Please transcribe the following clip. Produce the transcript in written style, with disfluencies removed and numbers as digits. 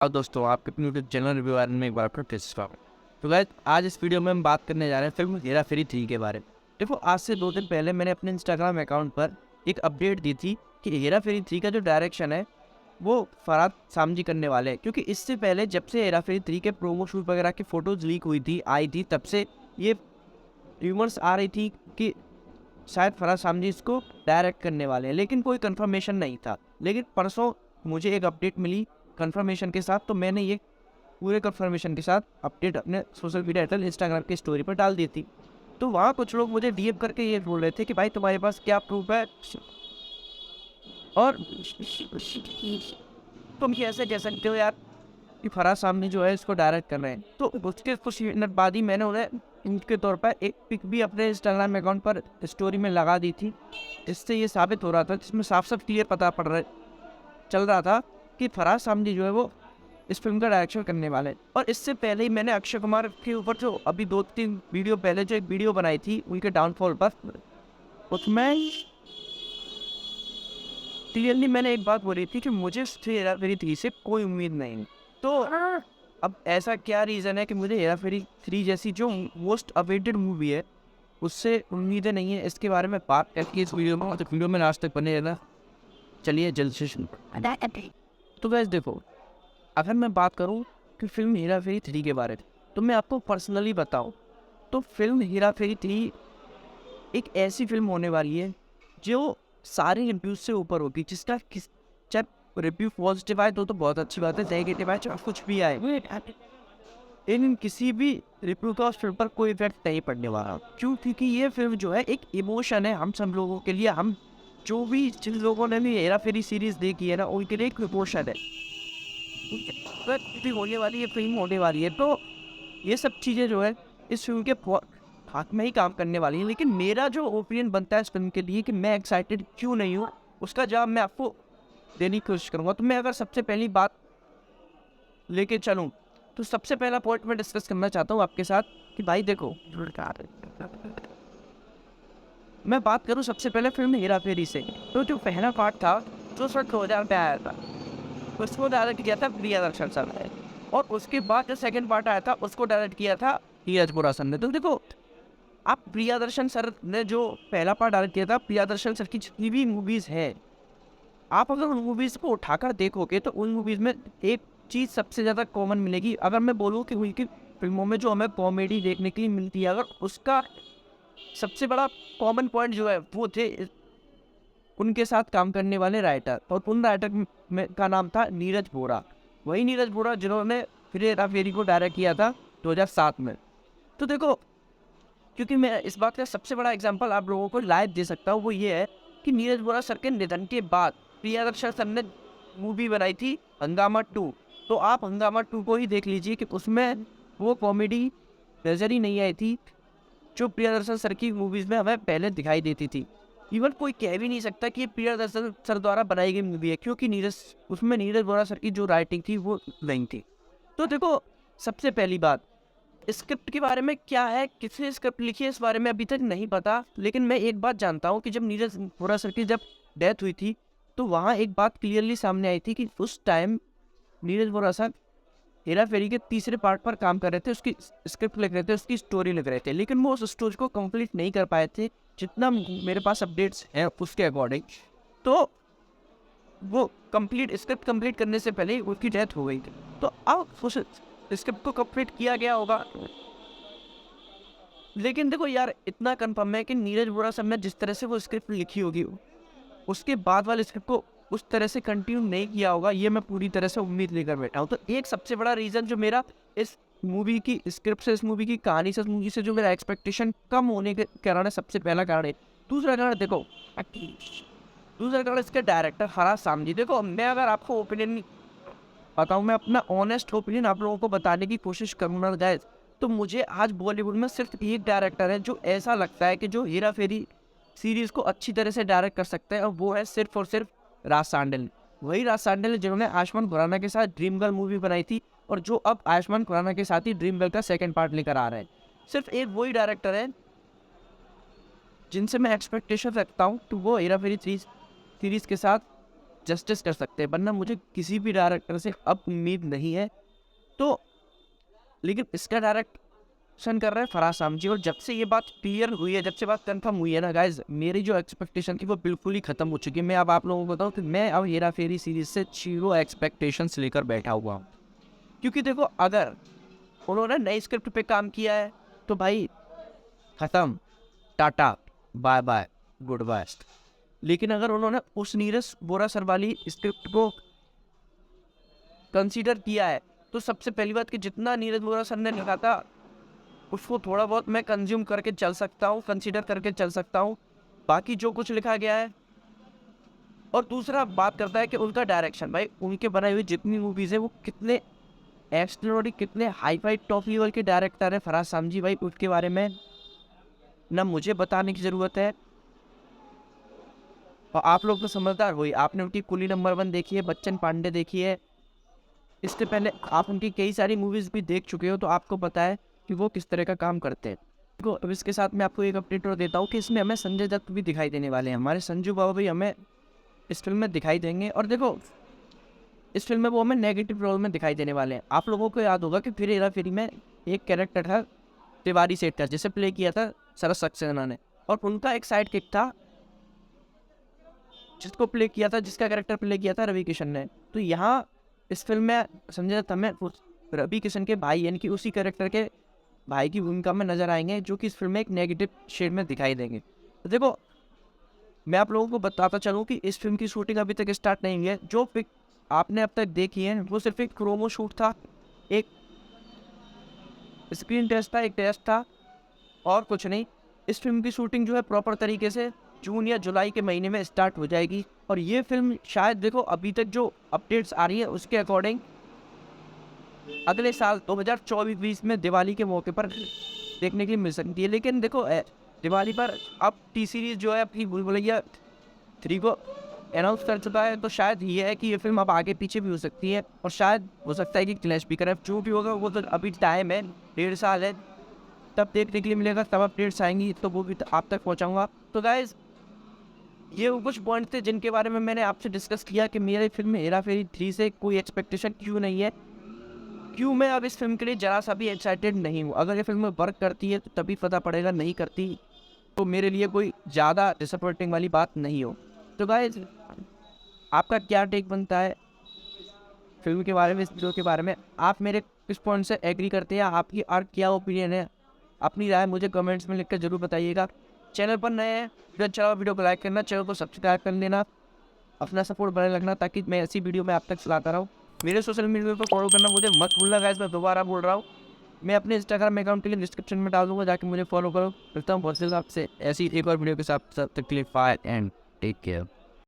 और दोस्तों आपके अपने यूट्यूब चैनल रिव्यू वाले में एक बार फिर से स्वागत है। तो गाइस आज इस वीडियो में हम बात करने जा रहे हैं फिल्म हेरा फेरी 3 के बारे में। देखो आज से 2 दिन पहले मैंने अपने इंस्टाग्राम अकाउंट पर एक अपडेट दी थी कि हेरा फेरी 3 का जो डायरेक्शन है वो फरहाद सामजी करने वाले हैं, क्योंकि इससे पहले जब से हेरा फेरी 3 के प्रोमो शूट वगैरह की फोटोज लीक हुई थी आई थी तब से ये र्यूमर्स आ रही थी कि शायद फरहाद सामजी इसको डायरेक्ट करने वाले हैं, लेकिन कोई कंफर्मेशन नहीं था। लेकिन परसों मुझे एक अपडेट मिली कंफर्मेशन के साथ, तो मैंने ये पूरे कंफर्मेशन के साथ अपडेट अपने सोशल मीडिया हैंडल इंस्टाग्राम की स्टोरी पर डाल दी थी। तो वहाँ कुछ लोग मुझे डीएम करके ये बोल रहे थे कि भाई तुम्हारे पास क्या प्रूफ है और तुम ये ऐसे कह सकते हो यार कि फरहाद सामने जो है इसको डायरेक्ट कर रहे हैं। तो उसके कुछ मिनट बाद ही मैंने उन्हें इनके तौर पर एक पिक भी अपने इंस्टाग्राम अकाउंट पर स्टोरी में लगा दी थी। इससे ये साबित हो रहा था, जिसमें साफ साफ क्लियर पता चल रहा था कि फरहाद सामजी जो है वो इस फिल्म का डायरेक्शन करने वाले हैं। और इससे पहले ही मैंने अक्षय कुमार के ऊपर जो अभी 2-3 वीडियो पहले जो एक वीडियो बनाई थी उनके डाउनफॉल पर, उसमें क्लियरली मैंने एक बात बोली थी कि मुझे हेरा फेरी 3 से कोई उम्मीद नहीं। तो अब ऐसा क्या रीज़न है कि मुझे हेरा फेरी 3 जैसी जो मोस्ट अवेटेड मूवी है उससे उम्मीदें नहीं है, इसके बारे में बात करके इस वीडियो में, तो वीडियो में लास्ट तक बने रहना। चलिए जल्द से शुरू। तो गैस देखो, अगर मैं बात करूं कि फिल्म हेरा फेरी 3 के बारे में, तो मैं आपको पर्सनली बताऊं तो फिल्म हेरा फेरी 3 एक ऐसी फिल्म होने वाली है जो सारे रिव्यूज से ऊपर होगी, जिसका चाहे रिव्यू पॉजिटिव आए तो बहुत अच्छी बात है, नेगेटिव आए चाहे कुछ भी आए, लेकिन किसी भी रिव्यू का उस फिल्म पर कोई इफेक्ट नहीं पड़ने वाला। क्यों? क्योंकि ये फिल्म जो है एक इमोशन है हम सब लोगों के लिए। हम जो भी जिन लोगों ने भी हेरा फेरी सीरीज देखी है ना, उनके लिए एक इमोशन है। भी होने वाली ये फिल्म होने वाली है, तो ये सब चीज़ें जो है इस फिल्म के हाथ में ही काम करने वाली है। लेकिन मेरा जो ओपिनियन बनता है इस फिल्म के लिए कि मैं एक्साइटेड क्यों नहीं हूँ, उसका जवाब मैं आपको देने की कोशिश करूँगा। तो मैं अगर सबसे पहली बात लेके चलूँ तो सबसे पहला पॉइंट मैं डिस्कस करना चाहता हूँ आपके साथ कि भाई देखो, मैं बात करूँ सबसे पहले फिल्म हेरा फेरी से, तो जो पहला पार्ट था जो सर 2000 में आया था उसको डायरेक्ट किया था प्रियदर्शन सर ने, और उसके बाद जो सेकंड पार्ट आया था उसको डायरेक्ट किया था नीरज बोरा सर ने। तो देखो, आप प्रियदर्शन सर ने जो पहला पार्ट डायरेक्ट किया था, प्रियदर्शन सर की जितनी भी मूवीज़ हैं, आप अगर उन मूवीज़ को उठाकर देखोगे तो उन मूवीज़ में एक चीज़ सबसे ज़्यादा कॉमन मिलेगी। अगर मैं बोलूँ कि उनकी फिल्मों में जो हमें कॉमेडी देखने के लिए मिलती है, अगर उसका सबसे बड़ा कॉमन पॉइंट जो है वो थे उनके साथ काम करने वाले राइटर, और उन राइटर में का नाम था नीरज बोरा। वही नीरज बोरा जिन्होंने फिर हेरा फेरी को डायरेक्ट किया था 2007 में। तो देखो, क्योंकि मैं इस बात का सबसे बड़ा एग्जांपल आप लोगों को लाइव दे सकता हूँ, वो ये है कि नीरज बोरा सर के निधन के बाद प्रियदर्शन सर ने मूवी बनाई थी हंगामा 2। तो आप हंगामा 2 को ही देख लीजिए कि उसमें वो कॉमेडी नज़र ही नहीं आई थी जो प्रियदर्शन सर की मूवीज़ में हमें पहले दिखाई देती थी। इवन कोई कह भी नहीं सकता कि ये प्रियदर्शन सर द्वारा बनाई गई मूवी है, क्योंकि नीरज बोरा सर की जो राइटिंग थी वो नहीं थी। तो देखो, सबसे पहली बात, स्क्रिप्ट के बारे में क्या है, किसने स्क्रिप्ट लिखी है, इस बारे में अभी तक नहीं पता। लेकिन मैं एक बात जानता हूँ कि जब नीरज बोरा सर की जब डेथ हुई थी तो वहाँ एक बात क्लियरली सामने आई थी कि उस टाइम नीरज बोरा सर हेरा फेरी के तीसरे पार्ट पर काम कर रहे थे, उसकी स्क्रिप्ट लिख रहे थे, उसकी स्टोरी लिख रहे थे, लेकिन वो उस स्टोरी को कंप्लीट नहीं कर पाए थे जितना मेरे पास अपडेट्स हैं उसके अकॉर्डिंग। तो वो स्क्रिप्ट कंप्लीट करने से पहले ही उसकी डेथ हो गई थी। तो अब उस स्क्रिप्ट को कंप्लीट किया गया होगा, लेकिन देखो यार, इतना कंफर्म है कि नीरज बोरा सर ने जिस तरह से वो स्क्रिप्ट लिखी होगी उसके बाद वाले स्क्रिप्ट को उस तरह से कंटिन्यू नहीं किया होगा, ये मैं पूरी तरह से उम्मीद लेकर बैठा हूँ। तो एक सबसे बड़ा रीज़न जो मेरा इस मूवी की स्क्रिप्ट से, इस मूवी की कहानी से, इस मूवी से जो मेरा एक्सपेक्टेशन कम होने के कारण है, सबसे पहला कारण है। दूसरा कारण देखो, दूसरा कारण इसके डायरेक्टर फरहाद सामजी। देखो, मैं अगर आपको ओपिनियन बताऊँ, मैं अपना ऑनेस्ट ओपिनियन आप लोगों को बताने की कोशिश करूँगा गाइस, तो मुझे आज बॉलीवुड में सिर्फ एक डायरेक्टर है जो ऐसा लगता है कि जो हेरा फेरी सीरीज़ को अच्छी तरह से डायरेक्ट कर सकते हैं, और वो है सिर्फ और सिर्फ राज सांडल। वही राज सांडल जिन्होंने आयुष्मान खुराना के साथ ड्रीम गर्ल मूवी बनाई थी, और जो अब आयुष्मान खुराना के साथ ही ड्रीम गर्ल का सेकंड पार्ट लेकर आ रहे हैं। सिर्फ एक वही डायरेक्टर है जिनसे मैं एक्सपेक्टेशन रखता हूँ कि वो हेरा फेरी सीरीज़ के साथ जस्टिस कर सकते हैं, वरना मुझे किसी भी डायरेक्टर से अब उम्मीद नहीं है। तो लेकिन इसका डायरेक्शन कर रहे हैं फराज सामजी, और जब से ये बात क्लियर हुई है, जब से बात कंफर्म हुई है ना गाइज, मेरी जो एक्सपेक्टेशन थी वो बिल्कुल ही खत्म हो चुकी है। मैं अब आप लोगों को बताऊँ कि मैं अब हेरा फेरी सीरीज से 0 एक्सपेक्टेशंस लेकर बैठा हुआ हूँ। क्योंकि देखो, अगर उन्होंने नई स्क्रिप्ट पे काम किया है तो भाई खत्म, tata, bye bye, goodbye. लेकिन अगर उन्होंने उस नीरज बोरा सर वाली स्क्रिप्ट को कंसीडर किया है, तो सबसे पहली बात कि जितना नीरज बोरा सर ने लिखा था उसको थोड़ा बहुत मैं कंज्यूम करके चल सकता हूँ, कंसीडर करके चल सकता हूँ। बाकी जो कुछ लिखा गया है, और दूसरा बात करता है कि उनका डायरेक्शन, भाई उनके बनाई हुई जितनी मूवीज़ है वो कितने एक्स्ट्राऑर्डिनरी, कितने हाई फाई टॉप लेवल के डायरेक्टर है फराज सामजी भाई, उसके बारे में ना मुझे बताने की ज़रूरत है, और आप लोग तो समझदार हुई, आपने उनकी कुली नंबर 1 देखी है, बच्चन पांडे देखी है, इससे पहले आप उनकी कई सारी मूवीज़ भी देख चुके हो, तो आपको पता है कि वो किस तरह का काम करते हैं। देखो, अब इसके साथ मैं आपको एक अपडेट और देता हूँ कि इसमें हमें संजय दत्त भी दिखाई देने वाले हैं, हमारे संजू बाबा भी हमें इस फिल्म में दिखाई देंगे। और देखो, इस फिल्म में वो हमें नेगेटिव रोल में दिखाई देने वाले हैं। आप लोगों को याद होगा कि फिर हेरा फेरी में एक कैरेक्टर था तिवारी सेठ का, जिसे प्ले किया था शरद सक्सेना ने, और उनका एक साइड किक था जिसको प्ले किया था, जिसका कैरेक्टर प्ले किया था रवि किशन ने। तो यहाँ इस फिल्म में संजय दत्त हमें उस रवि किशन के भाई, यानी कि उसी कैरेक्टर के भाई की भूमिका में नजर आएंगे, जो कि इस फिल्म में एक नेगेटिव शेड में दिखाई देंगे। तो देखो, मैं आप लोगों को बताता चलूँ कि इस फिल्म की शूटिंग अभी तक स्टार्ट नहीं हुई है। जो पिक आपने अब तक देखी है वो सिर्फ एक प्रोमो शूट था, एक स्क्रीन टेस्ट था, एक टेस्ट था, और कुछ नहीं। इस फिल्म की शूटिंग जो है प्रॉपर तरीके से जून या जुलाई के महीने में स्टार्ट हो जाएगी, और ये फिल्म शायद, देखो अभी तक जो अपडेट्स आ रही है उसके अकॉर्डिंग अगले साल 2024-20 में दिवाली के मौके पर देखने के लिए मिल सकती है। लेकिन देखो, दिवाली पर अब टी सीरीज जो है अपनी भूल भुलैया 3 को अनाउंस कर चुका है, तो शायद ये है कि ये फिल्म अब आगे पीछे भी हो सकती है, और शायद हो सकता है कि क्लैश भी करे। जो भी होगा वो तो अभी टाइम है, 1.5 साल है, तब देखने के लिए मिलेगा, तब अपडेट्स आएंगी तो वो भी आप तक पहुंचाऊंगा। तो गाइज, ये वो कुछ पॉइंट थे जिनके बारे में मैंने आपसे डिस्कस किया कि मेरे फिल्म हेरा फेरी 3 से कोई एक्सपेक्टेशन क्यों नहीं है, क्यों मैं अब इस फिल्म के लिए ज़रा सा भी एक्साइटेड नहीं हूँ। अगर ये फिल्म वर्क करती है तो तभी पता पड़ेगा, नहीं करती तो मेरे लिए कोई ज़्यादा डिसअपॉइंटिंग वाली बात नहीं हो। तो गाइज, आपका क्या टेक बनता है फिल्म के बारे में, इस वीडियो के बारे में? आप मेरे किस पॉइंट से एग्री करते हैं, आपकी और क्या ओपिनियन है? अपनी राय मुझे कमेंट्स में लिखकर जरूर बताइएगा। चैनल पर नए हैं, वीडियो अच्छा लगा वीडियो को लाइक करना, चैनल को सब्सक्राइब कर लेना, अपना सपोर्ट बनाए रखना, ताकि मैं ऐसी वीडियो में आप तक चलाता रहूँ। मेरे सोशल मीडिया पर फॉलो करना मुझे मत भूलना गाइस, मैं दोबारा बोल रहा हूँ। मैं अपने इंस्टाग्राम अकाउंट के लिए डिस्क्रिप्शन में डाल दूँगा, जाके मुझे फॉलो करो। मिलता हूँ बहुत से आपसे ऐसी एक और वीडियो के साथ, तब तक के लिए बाय एंड टेक केयर।